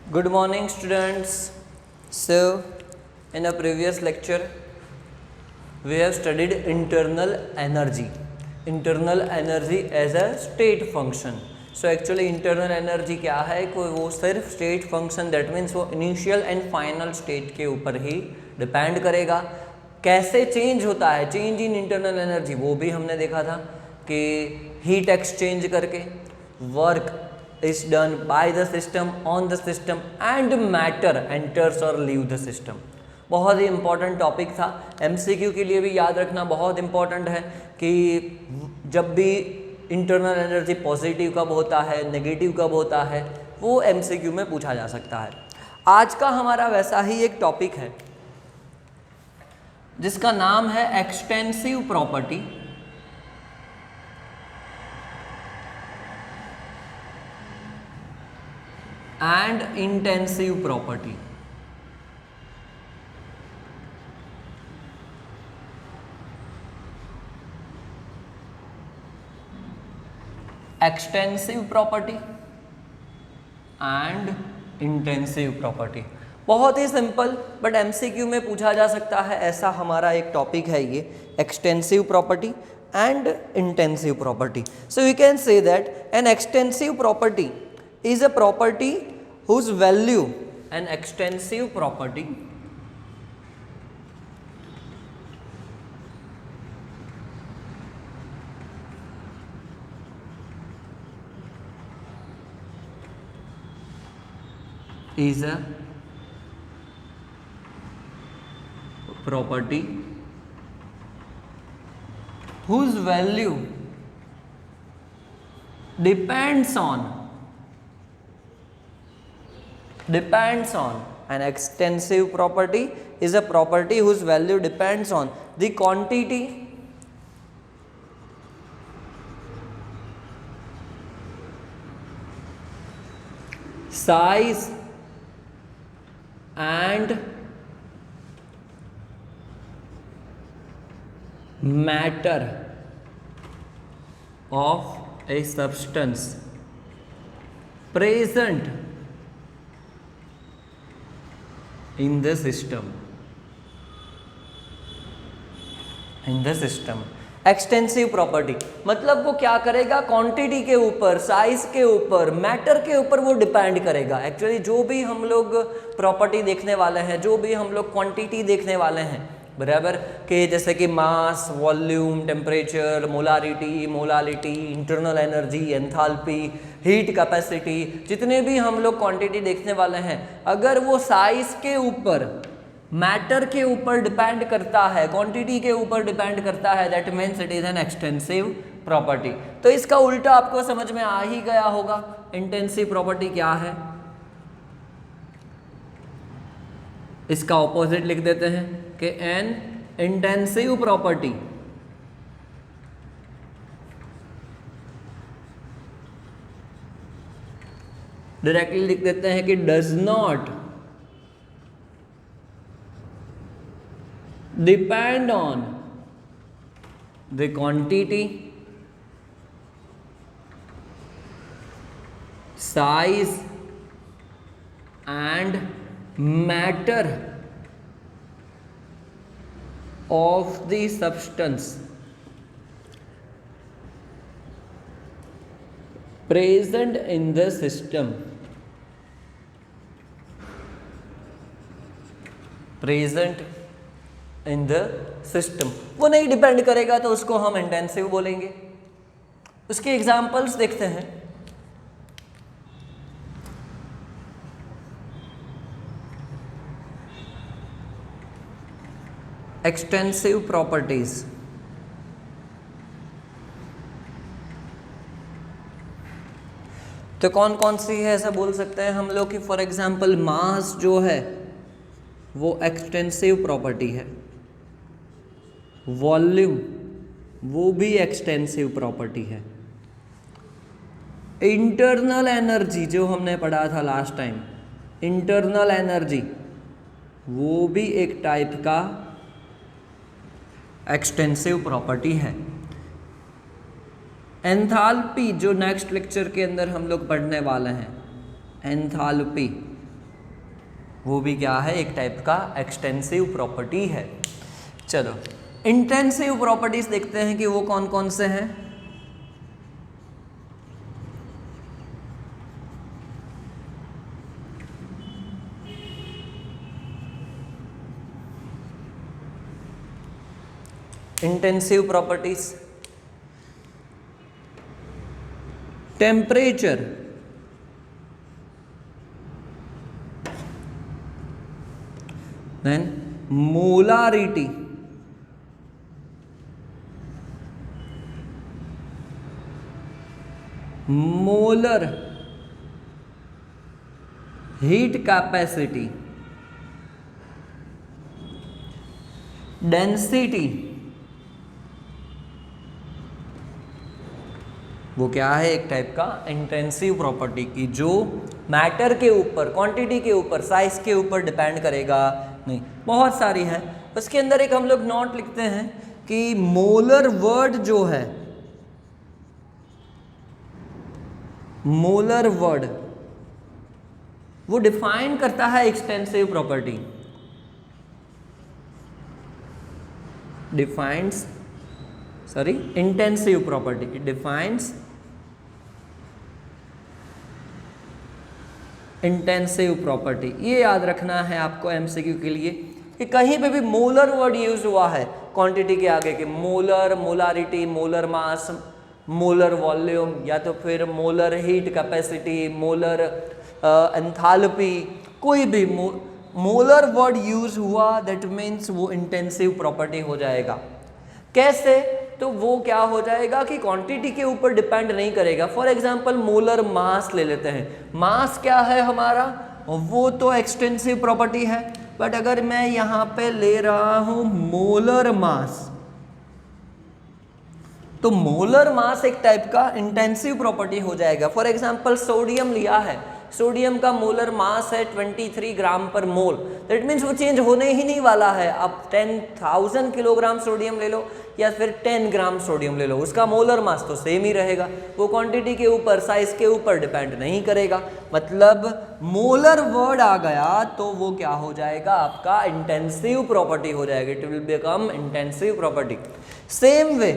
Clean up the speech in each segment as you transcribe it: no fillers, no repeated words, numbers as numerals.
Good morning, students. So, in a previous lecture, we have studied internal energy. Internal energy as a state function. So, actually, internal energy क्या है? कोई वो सिर्फ state function, that means वो initial and final state के ऊपर ही depend करेगा. कैसे change होता है? Change in internal energy वो भी हमने देखा था कि heat exchange करके work is done by the system on the system and matter enters or leave the system. बहुत ही इम्पॉर्टेंट टॉपिक था, MCQ के लिए भी याद रखना बहुत इम्पॉर्टेंट है कि जब भी इंटरनल एनर्जी पॉजिटिव कब होता है, नेगेटिव कब होता है, वो MCQ में पूछा जा सकता है. आज का हमारा वैसा ही एक टॉपिक है जिसका नाम है extensive property and intensive property. Extensive property and intensive property. बहुत ही सिंपल बट MCQ में पूछा जा सकता है, ऐसा हमारा एक टॉपिक है ये extensive property and intensive property. So you can say that an extensive property is a property whose value, an extensive property is a property whose value depends on an extensive property is a property whose value depends on the quantity size and matter of a substance present in the system. Extensive property मतलब वो क्या करेगा, quantity के ऊपर, size के ऊपर, matter के ऊपर वो डिपेंड करेगा. एक्चुअली जो भी हम लोग प्रॉपर्टी देखने वाले हैं, जो भी हम लोग क्वांटिटी देखने वाले हैं, बराबर कि जैसे कि mass, volume, temperature, molality, internal energy, enthalpy, heat capacity, जितने भी हम लोग क्वांटिटी देखने वाले हैं, अगर वो साइज के ऊपर, मैटर के ऊपर डिपेंड करता है, क्वांटिटी के ऊपर डिपेंड करता है, that means it is an extensive property. तो इसका उल्टा आपको समझ में आ ही गया होगा. इंटेंसिव प्रॉपर्टी क्या है, इसका ऑपोजिट लिख देते हैं कि एन इंटेंसिव प्रॉपर्टी डायरेक्टली लिख देते हैं कि does not depend on the quantity, size and matter of the substance present in the system. वो नहीं डिपेंड करेगा तो उसको हम इंटेंसिव बोलेंगे. उसके एग्जांपल्स देखते हैं. एक्सटेंसिव प्रॉपर्टीज, तो कौन कौन सी है ऐसा बोल सकते हैं हम लोग कि फॉर एग्जांपल मास जो है वो एक्सटेंसिव प्रॉपर्टी है, वॉल्यूम वो भी एक्सटेंसिव प्रॉपर्टी है, इंटरनल एनर्जी जो हमने पढ़ा था लास्ट टाइम, इंटरनल एनर्जी वो भी एक टाइप का एक्सटेंसिव प्रॉपर्टी है. एंथैल्पी जो नेक्स्ट लेक्चर के अंदर हम लोग पढ़ने वाले हैं, एंथैल्पी वो भी क्या है, एक टाइप का एक्सटेंसिव प्रॉपर्टी है। चलो इंटेंसिव प्रॉपर्टीज देखते हैं कि वो कौन कौन से हैं। Intensive properties, temperature, then molarity, molar heat capacity, density, वो क्या है, एक टाइप का इंटेंसिव प्रॉपर्टी की जो मैटर के ऊपर, क्वांटिटी के ऊपर, साइज के ऊपर डिपेंड करेगा नहीं, बहुत सारी है। उसके अंदर एक हम लोग नोट लिखते हैं कि मोलर वर्ड जो है, मोलर वर्ड वो डिफाइन करता है extensive property, defines intensive property, it defines intensive property. ये याद रखना है आपको एमसीक्यू के लिए कि कहीं पे भी मोलर वर्ड यूज हुआ है क्वांटिटी के आगे के, molar, molarity, molar mass, molar volume, या तो फिर molar heat capacity, molar enthalpy, कोई भी मोलर वर्ड यूज हुआ दैट मीन्स वो इंटेंसिव प्रॉपर्टी हो जाएगा। कैसे? तो वो क्या हो जाएगा कि क्वांटिटी के ऊपर डिपेंड नहीं करेगा। फॉर एग्जांपल मोलर मास ले लेते हैं, मास क्या है हमारा, वो तो एक्सटेंसिव प्रॉपर्टी है, बट अगर मैं यहाँ पे ले रहा हूँ मोलर मास, तो मोलर मास एक टाइप का इंटेंसिव प्रॉपर्टी हो जाएगा। फॉर एग्जांपल सोडियम लिया है, सोडियम का मोलर मास है 23 ग्राम पर मोल, दैट मीन्स वो चेंज होने ही नहीं वाला है। आप 10,000 किलोग्राम सोडियम ले लो या फिर 10 ग्राम सोडियम ले लो, उसका मोलर मास तो सेम ही रहेगा, वो क्वांटिटी के ऊपर, साइज के ऊपर डिपेंड नहीं करेगा। मतलब मोलर वर्ड आ गया तो वो क्या हो जाएगा, आपका इंटेंसिव प्रॉपर्टी हो जाएगा, it will become intensive property. Same way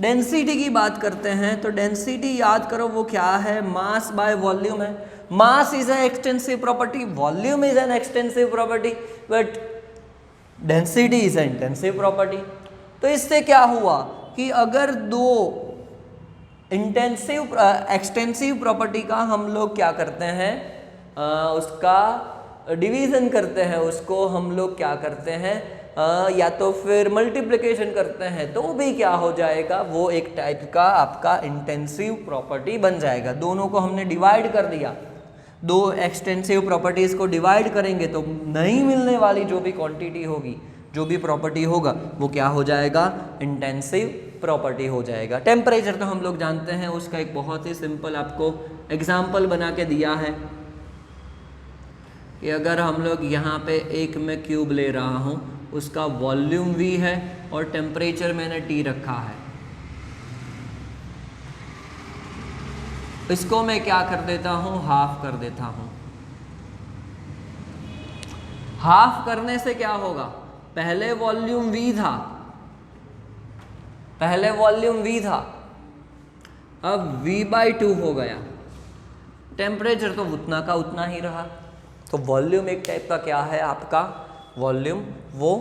density की बात करते हैं, तो डेंसिटी याद करो वो क्या है, मास बाय वॉल्यूम है। Mass is an extensive property, volume is an extensive property, but density is an intensive property. तो इससे क्या हुआ कि अगर दो इंटेंसिव एक्सटेंसिव प्रॉपर्टी का हम लोग क्या करते हैं, उसका डिवीजन करते हैं, उसको हम लोग क्या करते हैं, या तो फिर मल्टीप्लिकेशन करते हैं, तो भी क्या हो जाएगा, वो एक टाइप का आपका इंटेंसिव प्रॉपर्टी बन जाएगा। दोनों को हमने डिवाइड कर दिया, दो एक्सटेंसिव प्रॉपर्टीज को डिवाइड करेंगे तो नहीं मिलने वाली जो भी क्वांटिटी होगी, जो भी प्रॉपर्टी होगा, वो क्या हो जाएगा, इंटेंसिव प्रॉपर्टी हो जाएगा। टेम्परेचर तो हम लोग जानते हैं, उसका एक बहुत ही सिंपल आपको एग्जाम्पल बना के दिया है कि अगर हम लोग यहाँ पे एक मैं क्यूब ले रहा हूँ, उसका वॉल्यूम V है और टेम्परेचर मैंने T रखा है, इसको मैं क्या कर देता हूँ, हाफ कर देता हूँ। हाफ करने से क्या होगा, पहले वॉल्यूम V था, पहले वॉल्यूम V था, अब V/2 हो गया, टेम्परेचर तो उतना का उतना ही रहा। तो वॉल्यूम एक टाइप का क्या है आपका, वॉल्यूम वो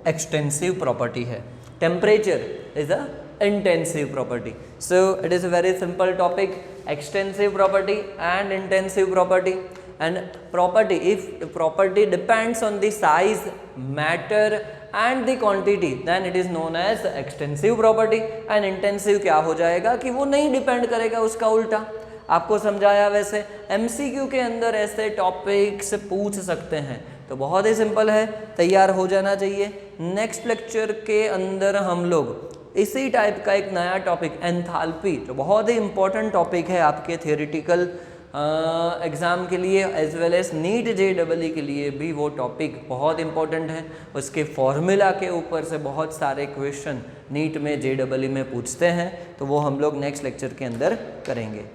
एक्सटेंसिव प्रॉपर्टी है, temperature is a intensive property. So it is a very simple topic, extensive property and intensive property. And property, if property depends on the size, matter and the quantity, then it is known as extensive property. And intensive क्या हो जाएगा कि वो नहीं depend करेगा, उसका उल्टा। आपको समझाया, वैसे MCQ के अंदर ऐसे टॉपिक्स पूछ सकते हैं, तो बहुत ही सिंपल है, तैयार हो जाना चाहिए। नेक्स्ट लेक्चर के अंदर हम लोग इसी टाइप का एक नया टॉपिक एंथैल्पी, जो बहुत ही इंपॉर्टेंट टॉपिक है आपके थियोरेटिकल एग्ज़ाम के लिए as well as NEET JEE के लिए भी वो टॉपिक बहुत इंपॉर्टेंट है। उसके फॉर्मूला के ऊपर से बहुत सारे क्वेश्चन नीट में JEE में पूछते हैं, तो वो हम लोग नेक्स्ट लेक्चर के अंदर करेंगे।